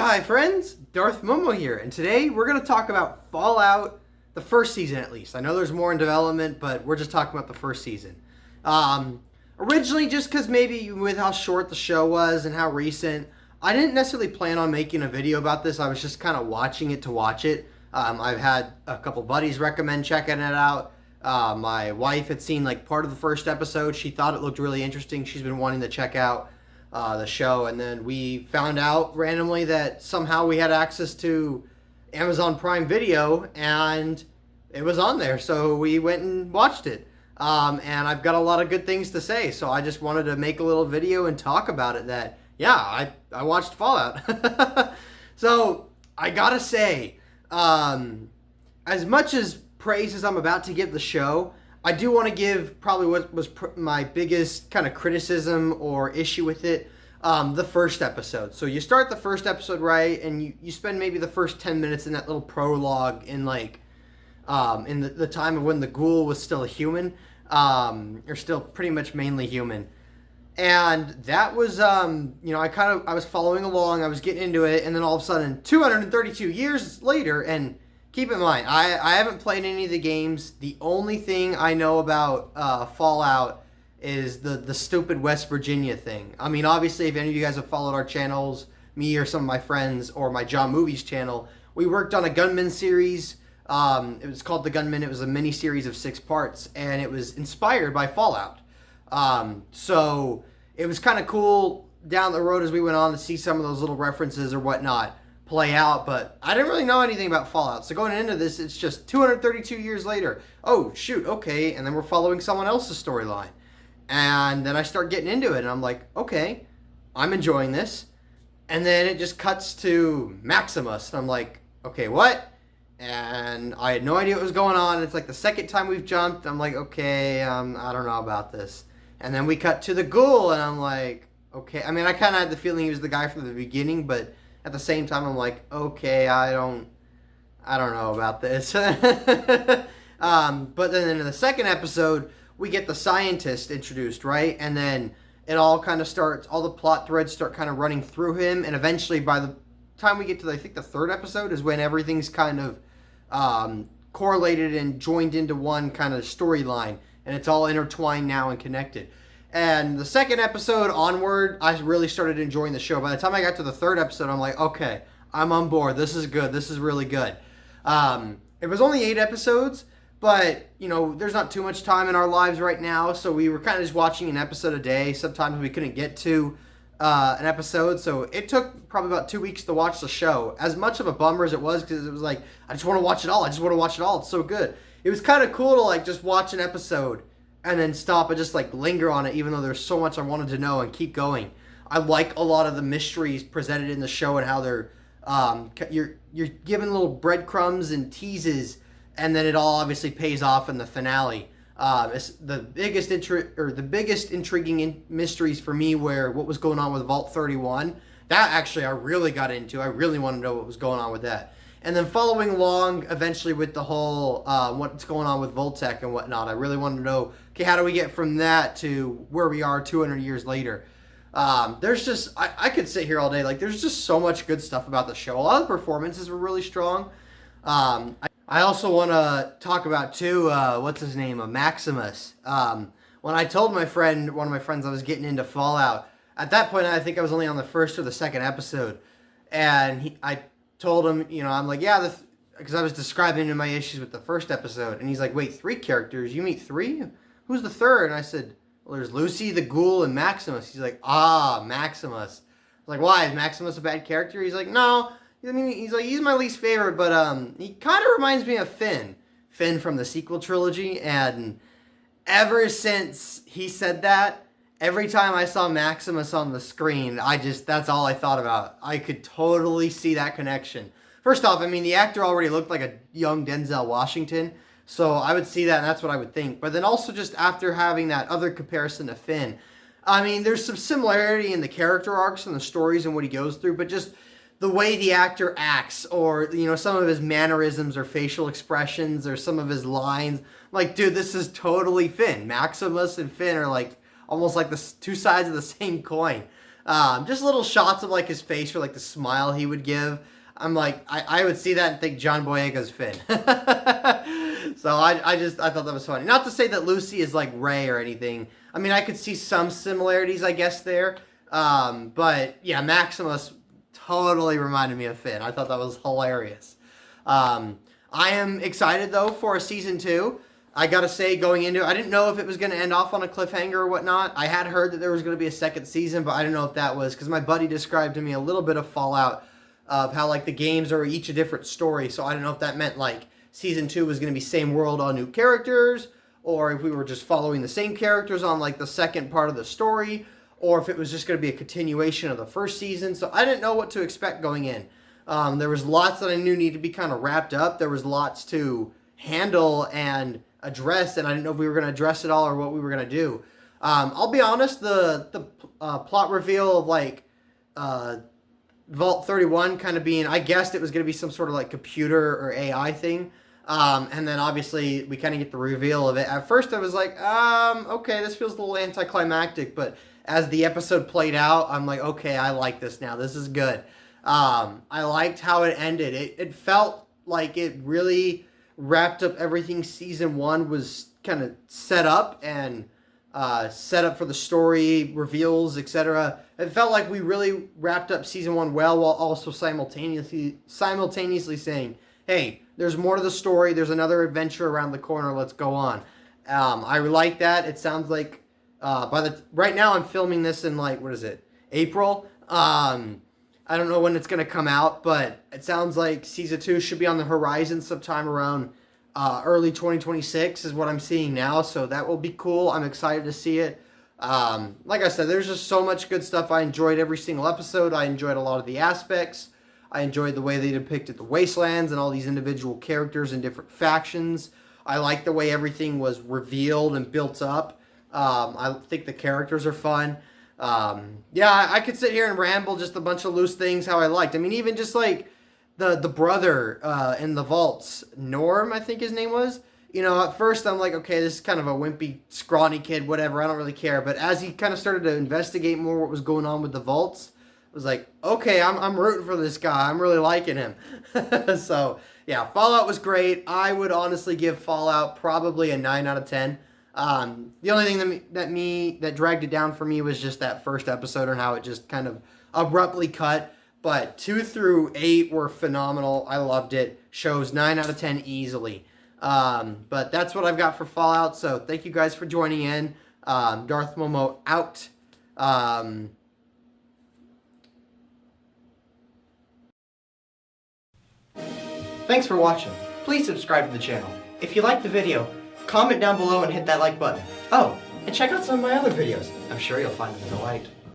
Hi friends, Darth Momo here, and today we're going to talk about Fallout, the first season at least. I know there's more in development, but we're just talking about the first season. Originally, just because maybe with how short the show was and how recent, I didn't necessarily plan on making a video about this. I was just kind of watching it to watch it. I've had a couple buddies recommend checking it out. My wife had seen like part of the first episode. She thought it looked really interesting. She's been wanting to check out the show, and then we found out randomly that somehow we had access to Amazon Prime Video, and it was on there, so we went and watched it. And I've got a lot of good things to say, so I just wanted to make a little video and talk about it. That I watched Fallout. So I gotta say, as much as praise as I'm about to give the show, I do want to give probably what was my biggest kind of criticism or issue with it, the first episode. So you start the first episode right, and you spend maybe the first 10 minutes in that little prologue in like in the time of when the ghoul was still a human, or still pretty much mainly human. And that was, I was following along, I was getting into it, and then all of a sudden, 232 years later, and keep in mind, I haven't played any of the games. The only thing I know about Fallout is the stupid West Virginia thing. I mean, obviously, if any of you guys have followed our channels, me or some of my friends, or my John Movies channel, we worked on a Gunman series. It was called The Gunman. It was a mini-series of 6 parts, and it was inspired by Fallout. So it was kind of cool down the road as we went on to see some of those little references or whatnot play out, but I didn't really know anything about Fallout. So going into this, it's just 232 years later. Oh, shoot, okay. And then we're following someone else's storyline. And then I start getting into it, and I'm like, okay, I'm enjoying this. And then it just cuts to Maximus, and I'm like, okay, what? And I had no idea what was going on. It's like the second time we've jumped. I'm like, okay, I don't know about this. And then we cut to the ghoul, and I'm like, okay. I mean, I kind of had the feeling he was the guy from the beginning, but at the same time, I'm like, okay, I don't know about this. But then in the second episode, we get the scientist introduced, right? And then it all kind of starts, all the plot threads start kind of running through him. And eventually, by the time we get to, I think, the third episode is when everything's kind of correlated and joined into one kind of storyline. And it's all intertwined now and connected. And the second episode onward, I really started enjoying the show. By the time I got to the third episode, I'm like, okay, I'm on board. This is good. This is really good. It was only 8 episodes, but, there's not too much time in our lives right now, so we were kind of just watching an episode a day. Sometimes we couldn't get to an episode, so it took probably about 2 weeks to watch the show. As much of a bummer as it was, because it was like, I just want to watch it all. It's so good. It was kind of cool to, like, just watch an episode and then stop and just like linger on it, even though there's so much I wanted to know, and keep going. I like a lot of the mysteries presented in the show and how they're you're given little breadcrumbs and teases, and then it all obviously pays off in the finale. It's the biggest intriguing mysteries for me were what was going on with Vault 31. That actually I really got into. I really want to know what was going on with that. And then following along eventually with the whole what's going on with Voltec and whatnot, I really wanted to know, okay, how do we get from that to where we are 200 years later? There's just, I could sit here all day. Like, there's just so much good stuff about the show. A lot of the performances were really strong. I also want to talk about, too, what's his name, Maximus. When I told one of my friends I was getting into Fallout, at that point I think I was only on the first or the second episode. And I told him, I'm like, yeah, because I was describing to him my issues with the first episode, and he's like, wait, 3 characters? You meet 3? Who's the third? And I said, well, there's Lucy, the ghoul, and Maximus. He's like, Maximus. I was like, why? Is Maximus a bad character? He's like, no. I mean, he's like, he's my least favorite, but he kind of reminds me of Finn. Finn from the sequel trilogy, and ever since he said that, every time I saw Maximus on the screen, that's all I thought about. I could totally see that connection. First off, I mean, the actor already looked like a young Denzel Washington, so I would see that, and that's what I would think. But then also just after having that other comparison to Finn, I mean, there's some similarity in the character arcs and the stories and what he goes through, but just the way the actor acts, or, some of his mannerisms or facial expressions or some of his lines, like, dude, this is totally Finn. Maximus and Finn are like almost like the 2 sides of the same coin. Just little shots of like his face or like the smile he would give. I'm like, I would see that and think John Boyega's Finn. So I thought that was funny. Not to say that Lucy is like Rey or anything. I mean, I could see some similarities, I guess, there. But yeah, Maximus totally reminded me of Finn. I thought that was hilarious. I am excited though for season 2. I gotta say, going into it, I didn't know if it was going to end off on a cliffhanger or whatnot. I had heard that there was going to be a second season, but I didn't know if that was, because my buddy described to me a little bit of Fallout of how like the games are each a different story. So I don't know if that meant like season 2 was going to be same world, all new characters, or if we were just following the same characters on like the second part of the story, or if it was just going to be a continuation of the first season. So I didn't know what to expect going in. There was lots that I knew needed to be kind of wrapped up. There was lots to handle and address, and I didn't know if we were going to address it all or what we were going to do. I'll be honest, the plot reveal of like Vault 31 kind of being, I guessed it was going to be some sort of like computer or AI thing. And then obviously we kind of get the reveal of it. At first I was like, okay, this feels a little anticlimactic, but as the episode played out, I'm like, okay, I like this now. This is good. I liked how it ended. It felt like it really wrapped up everything season 1 was kind of set up and set up for the story, reveals, etc. It felt like we really wrapped up season 1 well, while also simultaneously saying, hey, there's more to the story. There's another adventure around the corner. Let's go on. I like that. It sounds like right now I'm filming this in like, what is it? April. I don't know when it's going to come out, but it sounds like season 2 should be on the horizon sometime around early 2026 is what I'm seeing now. So that will be cool. I'm excited to see it. Like I said, there's just so much good stuff. I enjoyed every single episode. I enjoyed a lot of the aspects. I enjoyed the way they depicted the Wastelands and all these individual characters and different factions. I like the way everything was revealed and built up. I think the characters are fun. Yeah, I could sit here and ramble just a bunch of loose things how I liked. I mean, even just like the brother in the vaults, Norm, I think his name was. You know, at first I'm like, okay, this is kind of a wimpy, scrawny kid, whatever, I don't really care. But as he kind of started to investigate more what was going on with the vaults, I was like, okay, I'm rooting for this guy. I'm really liking him. So, yeah, Fallout was great. I would honestly give Fallout probably a 9 out of 10. The only thing that dragged it down for me was just that first episode and how it just kind of abruptly cut. But 2 through 8 were phenomenal. I loved it. Shows 9 out of 10 easily. But that's what I've got for Fallout. So thank you guys for joining in. Darth Momo out. Thanks for watching. Please subscribe to the channel. If you liked the video, comment down below and hit that like button. Oh, and check out some of my other videos. I'm sure you'll find them in the light.